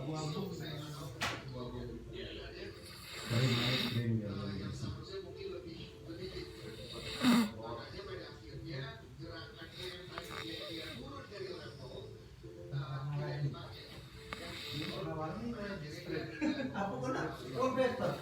Dari naik krim ya dari bersih. Apa kena? Oh, better.